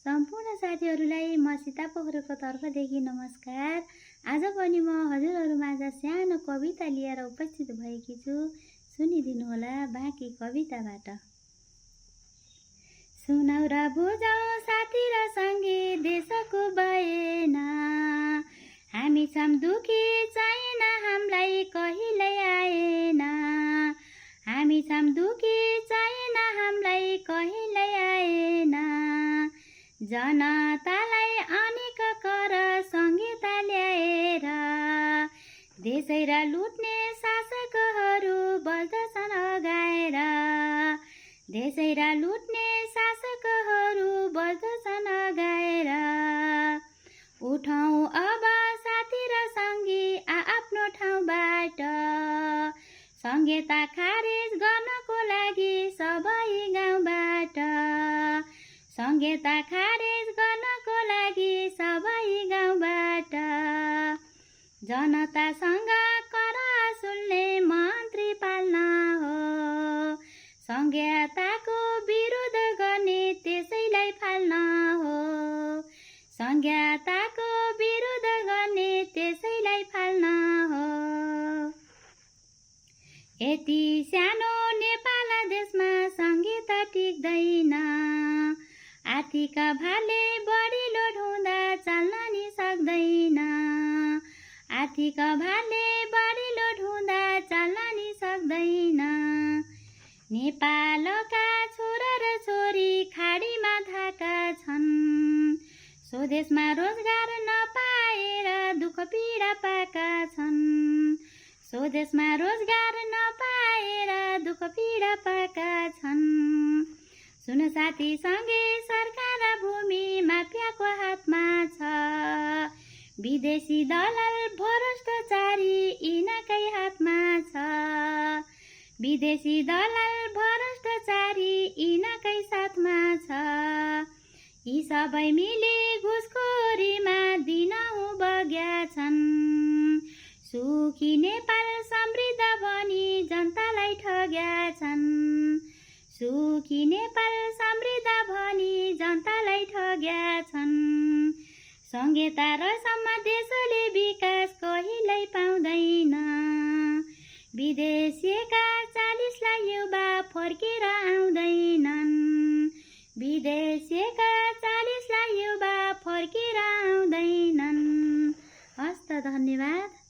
सम्पूर्ण साथीहरूलाई म सीता पोखरेलको तर्फदेखि नमस्कार। आज पनि म हजुरहरूमाझ सानो कविता लिएर उपस्थित भएकी छु। सुनिदिनुहोला बाँकी कविताबाट। सुनौ र बुझौ साथी र सँगी देशको बयना, हामी छौं दुखी छैन हामीलाई कहिल्यै आएन। हामी छौं दुखी छैन हामीलाई कहिल्यै आएन। जनतालाई अनेक कर संहिता ल्याएर, देशै र लुट्ने शासकहरू बस्दछन् अगाएर। देशै र लुट्ने शासकहरू बस्दछन् अगाएर। उठौं अब साथी र सँगी आफ्नो ठाउँबाट, संहिता खारेज गर्नको लागि सबै गाउँबाट। संहिता खारेज गर्नको लागि सबै गाउँबाट। जनतासँग कर सुन्ने मन्त्री पाल्न हो, संहिताको विरोध गर्ने त्यसैलाई फाल्न हो। संहिताको विरोध गर्ने त्यसैलाई फाल्न हो। यति सानो नेपाल देशमा संहिता टिक्दैन, आर्थिक भारले बढी लोड हुँदा चल्न नि सक्दैन। आर्थिक भारले बढी लोड हुँदा चल्न नि सक्दैन। नेपालका छोरा र छोरी खाडीमा धाका छन्, स्वदेशमा रोजगार नपाएर दुःख पीडा पाएका छन्। स्वदेशमा रोजगार नपाएर दुःख पीडा पाएका छन्। सुन साथी सँगै सरकार भूमि माफियाको हातमा छ, विदेशी दलाल भ्रष्टाचारी यिनकै हातमा छ। विदेशी दलाल भ्रष्टाचारी यिनकै साथमा छ। यी सबै मिली घुसखोरीमा दिनहुँ बग्या छन्। सुखी नेपाल समृद्ध भनी जनतालाई ठग्या छन्। सुखी नेपाल समृद्ध भनी जनतालाई ठग्या छन्। संहिता रहेसम्म देशले विकास कहिल्यै पाउँदैन। विदेशीका 40 लाख युवा फर्केर आउँदैनन्। विदेशीका 40 लाख युवा फर्केर आउँदैनन्। हस्त धन्यवाद।